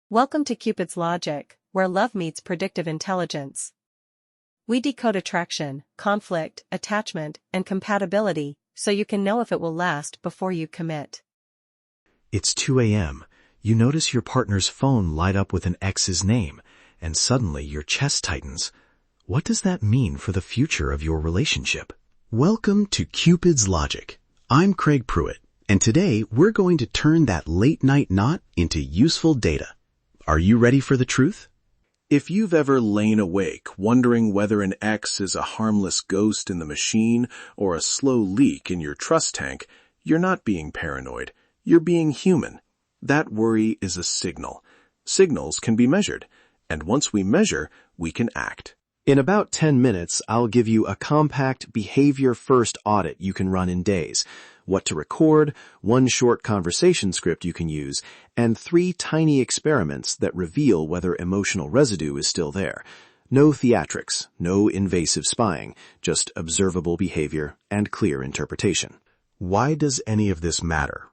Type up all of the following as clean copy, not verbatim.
Welcome to Cupid's Logic, where love meets predictive intelligence. We decode attraction, conflict, attachment, and compatibility, so you can know if it will last before you commit. It's 2 a.m. You notice your partner's phone light up with an ex's name, and suddenly your chest tightens. What does that mean for the future of your relationship? Welcome to Cupid's Logic. I'm Craig Pruitt, and today we're going to turn that late-night knot into useful data. Are you ready for the truth? If you've ever lain awake wondering whether an ex is a harmless ghost in the machine or a slow leak in your trust tank, you're not being paranoid. You're being human. That worry is a signal. Signals can be measured, and once we measure, we can act. In about 10 minutes, I'll give you a compact behavior-first audit you can run in days, what to record, one short conversation script you can use, and 3 tiny experiments that reveal whether emotional residue is still there. No theatrics, no invasive spying, just observable behavior and clear interpretation. Why does any of this matter?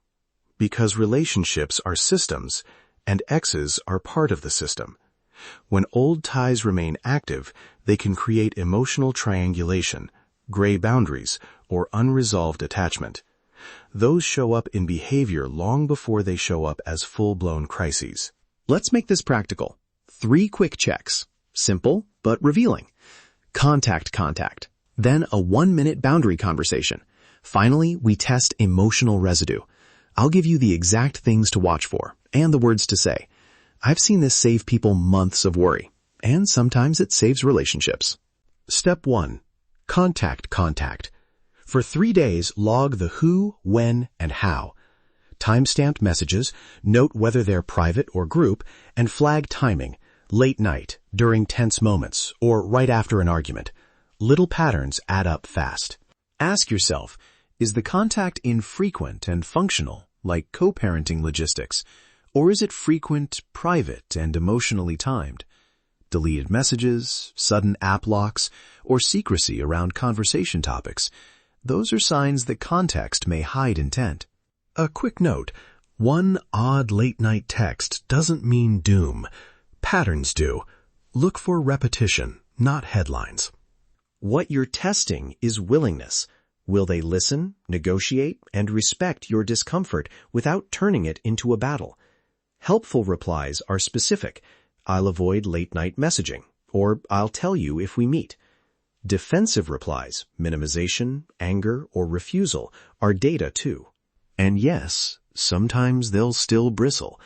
Because relationships are systems, and exes are part of the system. When old ties remain active, they can create emotional triangulation, gray boundaries, or unresolved attachment. Those show up in behavior long before they show up as full-blown crises. Let's make this practical. 3 quick checks. Simple, but revealing. Contact. Then a 1-minute boundary conversation. Finally, we test emotional residue. I'll give you the exact things to watch for, and the words to say. I've seen this save people months of worry, and sometimes it saves relationships. Step 1. Contact. For 3 days, log the who, when, and how. Timestamped messages, note whether they're private or group, and flag timing, late night, during tense moments, or right after an argument. Little patterns add up fast. Ask yourself, is the contact infrequent and functional, like co-parenting logistics? Or is it frequent, private, and emotionally timed? Deleted messages, sudden app locks, or secrecy around conversation topics. Those are signs that context may hide intent. A quick note, one odd late-night text doesn't mean doom. Patterns do. Look for repetition, not headlines. What you're testing is willingness. Will they listen, negotiate, and respect your discomfort without turning it into a battle? Helpful replies are specific. I'll avoid late-night messaging, or I'll tell you if we meet. Defensive replies, minimization, anger, or refusal, are data too. And yes, sometimes they'll still bristle.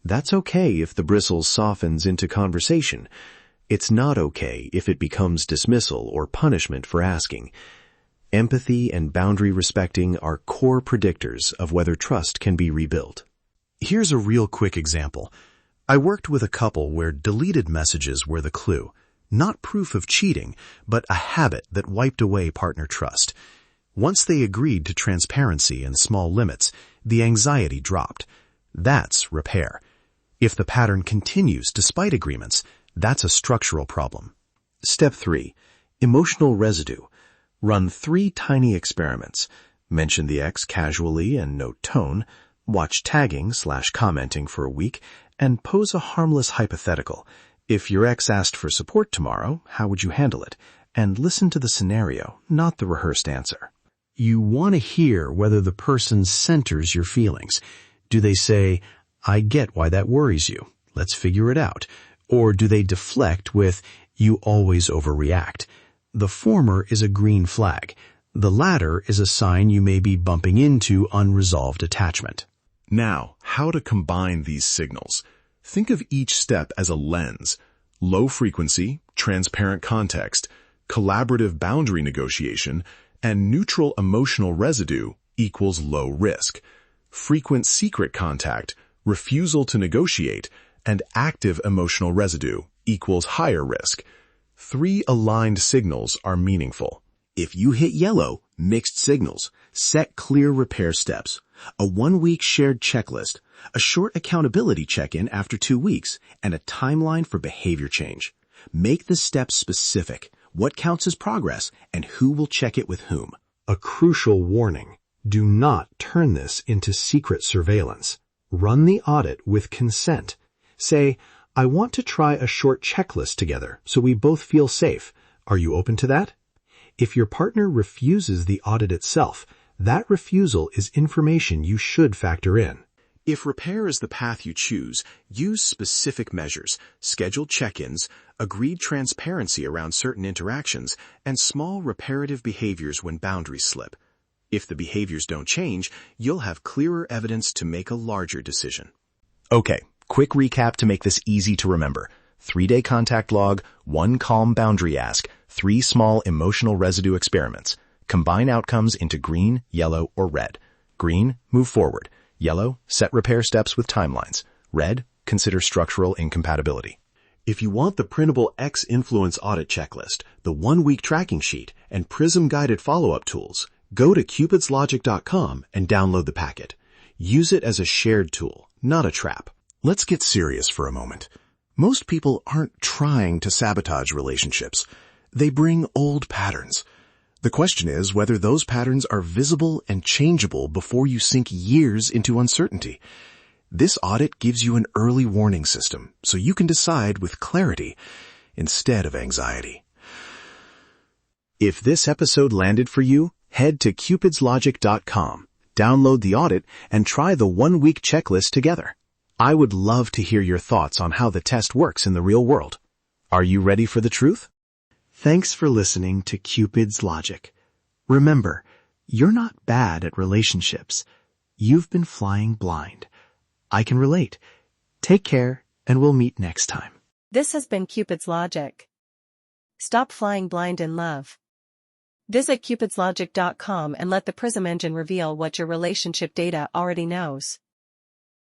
That's okay if the bristle softens into conversation. It's not okay if it becomes dismissal or punishment for asking. Empathy and boundary respecting are core predictors of whether trust can be rebuilt. Here's a real quick example. I worked with a couple where deleted messages were the clue. Not proof of cheating, but a habit that wiped away partner trust. Once they agreed to transparency and small limits, the anxiety dropped. That's repair. If the pattern continues despite agreements, that's a structural problem. Step 3. Emotional residue. Run 3 tiny experiments. Mention the ex casually and note tone. Watch tagging/commenting for a week, and pose a harmless hypothetical. If your ex asked for support tomorrow, how would you handle it? And listen to the scenario, not the rehearsed answer. You want to hear whether the person centers your feelings. Do they say, I get why that worries you. Let's figure it out. Or do they deflect with, you always overreact? The former is a green flag. The latter is a sign you may be bumping into unresolved attachment. Now, how to combine these signals? Think of each step as a lens. Low frequency, transparent context, collaborative boundary negotiation, and neutral emotional residue equals low risk. Frequent secret contact, refusal to negotiate, and active emotional residue equals higher risk. 3 aligned signals are meaningful. If you hit yellow, mixed signals. Set clear repair steps. A 1-week shared checklist, a short accountability check-in after 2 weeks, and a timeline for behavior change. Make the steps specific. What counts as progress, and who will check it with whom. A crucial warning. Do not turn this into secret surveillance. Run the audit with consent. Say, I want to try a short checklist together so we both feel safe. Are you open to that? If your partner refuses the audit itself, that refusal is information you should factor in. If repair is the path you choose, use specific measures, scheduled check-ins, agreed transparency around certain interactions, and small reparative behaviors when boundaries slip. If the behaviors don't change, you'll have clearer evidence to make a larger decision. Okay, quick recap to make this easy to remember. 3-day contact log, 1 calm boundary ask, 3 small emotional residue experiments. Combine outcomes into green, yellow, or red. Green, move forward. Yellow, set repair steps with timelines. Red, consider structural incompatibility. If you want the printable Ex-Influence Audit checklist, the 1-week tracking sheet, and PRISM-guided follow-up tools, go to cupidslogic.com and download the packet. Use it as a shared tool, not a trap. Let's get serious for a moment. Most people aren't trying to sabotage relationships. They bring old patterns. The question is whether those patterns are visible and changeable before you sink years into uncertainty. This audit gives you an early warning system so you can decide with clarity instead of anxiety. If this episode landed for you, head to cupidslogic.com, download the audit, and try the 1-week checklist together. I would love to hear your thoughts on how the test works in the real world. Are you ready for the truth? Thanks for listening to Cupid's Logic. Remember, you're not bad at relationships. You've been flying blind. I can relate. Take care, and we'll meet next time. This has been Cupid's Logic. Stop flying blind in love. Visit cupidslogic.com and let the Prism engine reveal what your relationship data already knows.